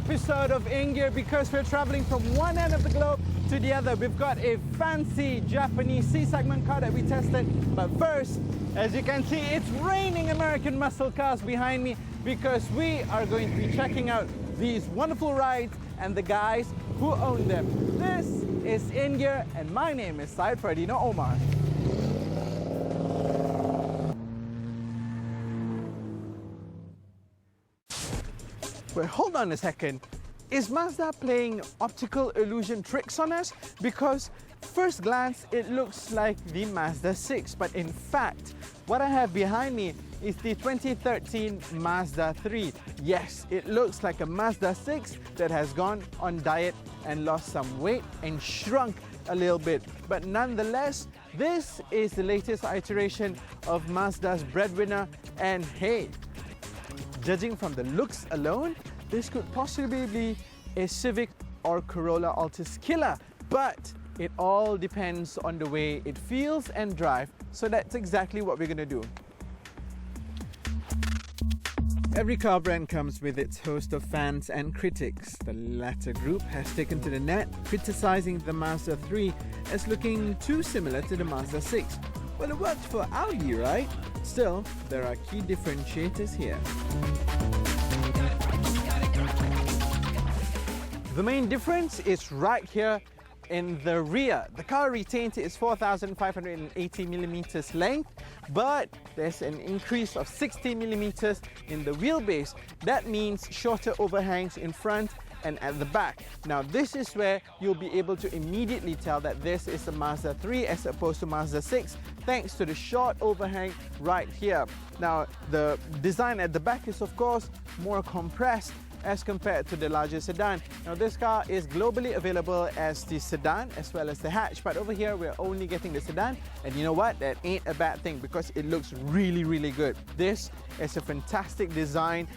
episode of In Gear because we're traveling from one end of the globe to the other. We've got a fancy Japanese C-segment car that we tested. But first, as you can see, it's raining American muscle cars behind me because we are going to be checking out these wonderful rides and the guys who own them. This is In Gear and my name is Syed Ferdinand Omar. Wait, hold on a second. Is Mazda playing optical illusion tricks on us? Because first glance, it looks like the Mazda 6, but in fact, what I have behind me is the 2013 Mazda 3. Yes, it looks like a Mazda 6 that has gone on diet and lost some weight and shrunk a little bit. But nonetheless, this is the latest iteration of Mazda's breadwinner, and hey, judging from the looks alone, this could possibly be a Civic or Corolla Altis killer, but it all depends on the way it feels and drives. So that's exactly what we're going to do. Every car brand comes with its host of fans and critics. The latter group has taken to the net, criticizing the Mazda 3 as looking too similar to the Mazda 6. Well, it worked for Audi, right? Still, there are key differentiators here. The main difference is right here in the rear. The car retains its 4,580mm length, but there's an increase of 60mm in the wheelbase. That means shorter overhangs in front and at the back. Now this is where you'll be able to immediately tell that this is a Mazda 3 as opposed to Mazda 6 thanks to the short overhang right here. Now the design at the back is of course more compressed as compared to the larger sedan. Now this car is globally available as the sedan as well as the hatch, but over here we're only getting the sedan, and you know what, that ain't a bad thing because it looks really good. This is a fantastic design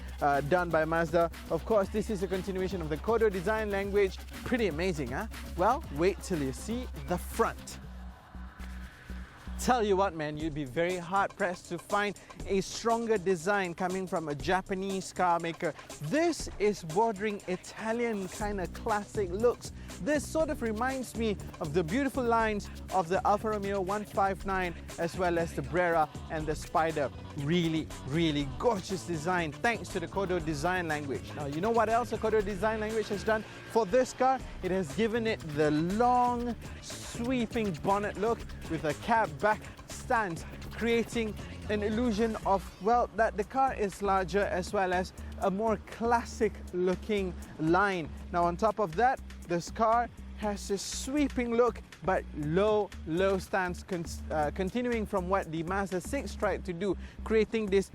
done by Mazda. Of course, this is a continuation of the Kodo design language. Pretty amazing, huh? Well, wait till you see the front. Tell you what, man, you'd be very hard-pressed to find a stronger design coming from a Japanese car maker. This is bordering Italian kind of classic looks. This sort of reminds me of the beautiful lines of the Alfa Romeo 159 as well as the Brera and the Spider. Really gorgeous design thanks to the Kodo design language. Now, you know what else the Kodo design language has done for this car? It has given it the long, sweeping bonnet look with a cab back stance, creating an illusion of, well, that the car is larger as well as a more classic looking line. Now on top of that, this car has a sweeping look but low stance, continuing from what the Mazda 6 tried to do, creating this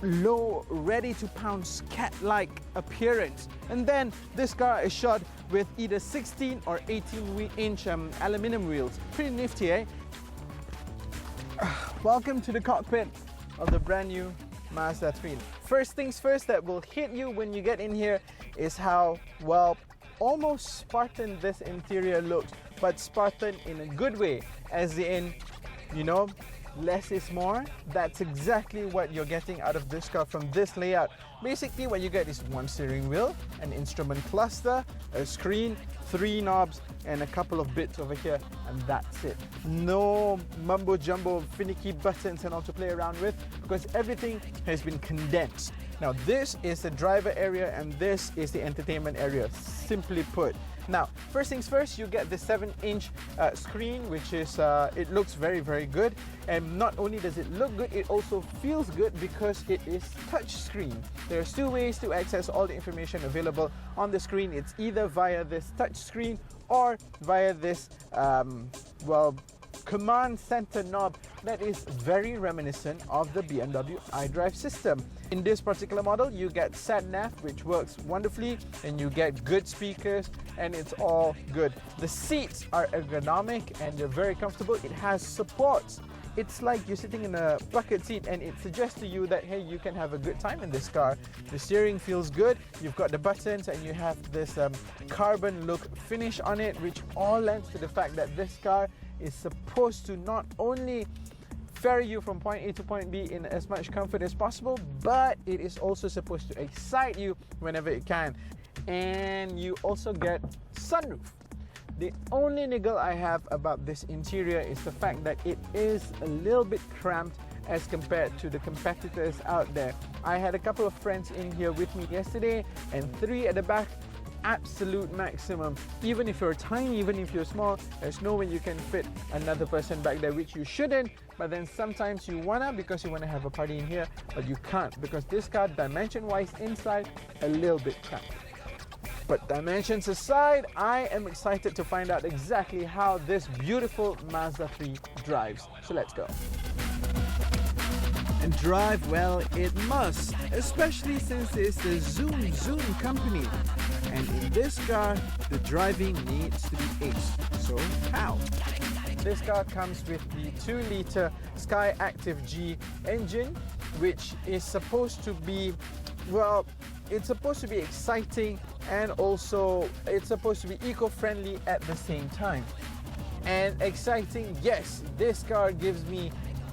low, ready to pounce cat-like appearance. And then this car is shot with either 16 or 18-inch aluminum wheels. Pretty nifty, eh? Welcome to the cockpit of the brand new Mazda 3. First things first that will hit you when you get in here is how, well, almost Spartan this interior looks, but Spartan in a good way, as in, you know, less is more. That's exactly what you're getting out of this car from this layout. Basically what you get is one steering wheel, an instrument cluster, a screen, 3 knobs and a couple of bits over here, and that's it. No mumbo jumbo finicky buttons and all to play around with because everything has been condensed. Now this is the driver area and this is the entertainment area, simply put. Now, first things first, you get the 7-inch screen, which is, it looks very good. And not only does it look good, it also feels good because it is touch screen. There's 2 ways to access all the information available on the screen. It's either via this touch screen or via this, well, command center knob that is very reminiscent of the BMW iDrive system. In this particular model, you get Sat-Nav, which works wonderfully, and you get good speakers, and it's all good. The seats are ergonomic and they're very comfortable. It has supports. It's like you're sitting in a bucket seat and it suggests to you that, hey, you can have a good time in this car. The steering feels good. You've got the buttons and you have this carbon look finish on it, which all lends to the fact that this car is supposed to not only ferry you from point A to point B in as much comfort as possible, but it is also supposed to excite you whenever it can. and you also get sunroof. The only niggle I have about this interior is the fact that it is a little bit cramped as compared to the competitors out there. I had a couple of friends in here with me yesterday, and 3 at the back, absolute maximum. Even if you're tiny, even if you're small, there's no way you can fit another person back there, which you shouldn't. But then sometimes you wanna, because you wanna have a party in here, but you can't because this car, dimension-wise inside, a little bit cramped. But dimensions aside, I am excited to find out exactly how this beautiful Mazda 3 drives. So let's go. And drive well it must, especially since it's the Zoom-Zoom company. And in this car, the driving needs to be aced. So how? This car comes with the 2-liter Sky Active G engine, which is supposed to be, well, it's supposed to be exciting, and also it's supposed to be eco-friendly at the same time. And exciting, yes, this car gives me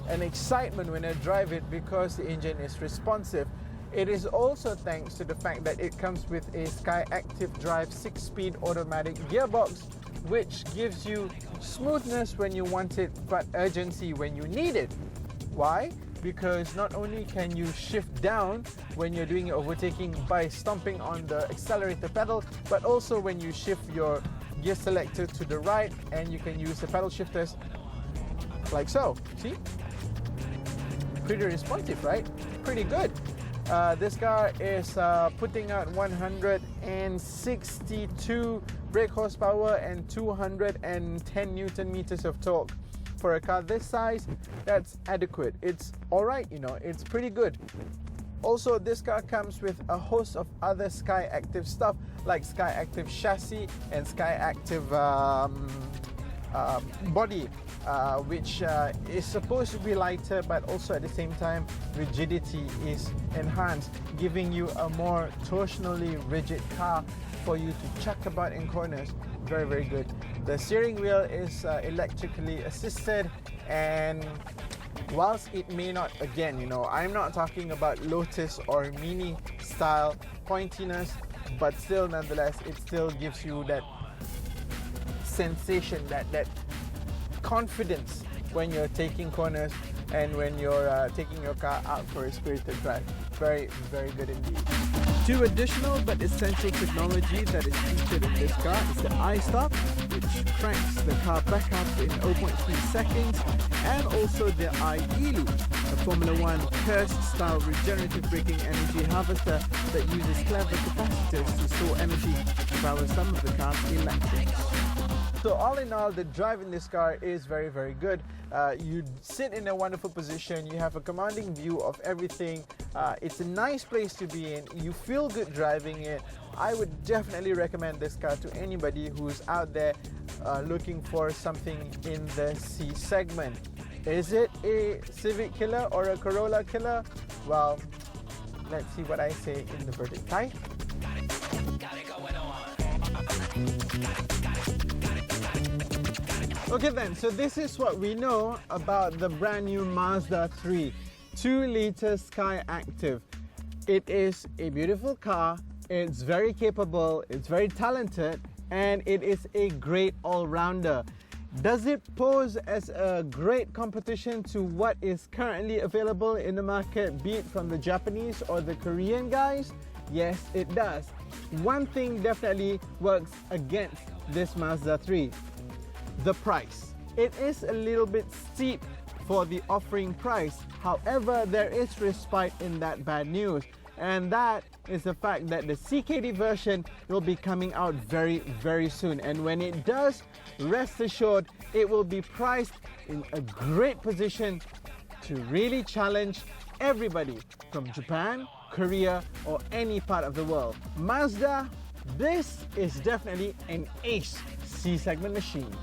an excitement when I drive it because the engine is responsive. It is also thanks to the fact that it comes with a Sky Active Drive 6-speed automatic gearbox, which gives you smoothness when you want it, but urgency when you need it. Why? Because not only can you shift down when you're doing your overtaking by stomping on the accelerator pedal, but also when you shift your gear selector to the right, and you can use the pedal shifters like so. See? Pretty responsive, right? Pretty good. This car is putting out 162 brake horsepower and 210 Newton meters of torque. For a car this size, that's adequate. It's alright, you know, it's pretty good. Also, this car comes with a host of other Sky Active stuff like Sky Active chassis and Sky Active body, which is supposed to be lighter, but also at the same time rigidity is enhanced, giving you a more torsionally rigid car for you to chuck about in corners. Very, very good. The steering wheel is electrically assisted, and whilst it may not, again, you know, I'm not talking about Lotus or Mini style pointiness, but still nonetheless it still gives you that sensation, that confidence when you're taking corners and when you're taking your car out for a spirited drive. Very, very good indeed. 2 additional but essential technology that is featured in this car is the iStop, which cranks the car back up in 0.3 seconds, and also the iE-Loop, a Formula 1 Curse-style regenerative braking energy harvester that uses clever capacitors to store energy to power some of the car's electrics. So all in all, the drive in this car is very, very good. You sit in a wonderful position, you have a commanding view of everything. It's a nice place to be in, you feel good driving it. I would definitely recommend this car to anybody who's out there looking for something in the C segment. Is it a Civic killer or a Corolla killer? Well, let's see what I say in the verdict. Hi? Okay then, so this is what we know about the brand new Mazda 3 2-liter Sky Active. It is a beautiful car, it's very capable, it's very talented, and it is a great all-rounder. Does it pose as a great competition to what is currently available in the market, be it from the Japanese or the Korean guys? Yes, it does. One thing definitely works against this Mazda 3. The price. It is a little bit steep for the offering price. However, there is respite in that bad news, and that is the fact that the CKD version will be coming out very, very soon. And when it does, rest assured, it will be priced in a great position to really challenge everybody from Japan, Korea, or any part of the world. Mazda, this is definitely an ace C-segment machine.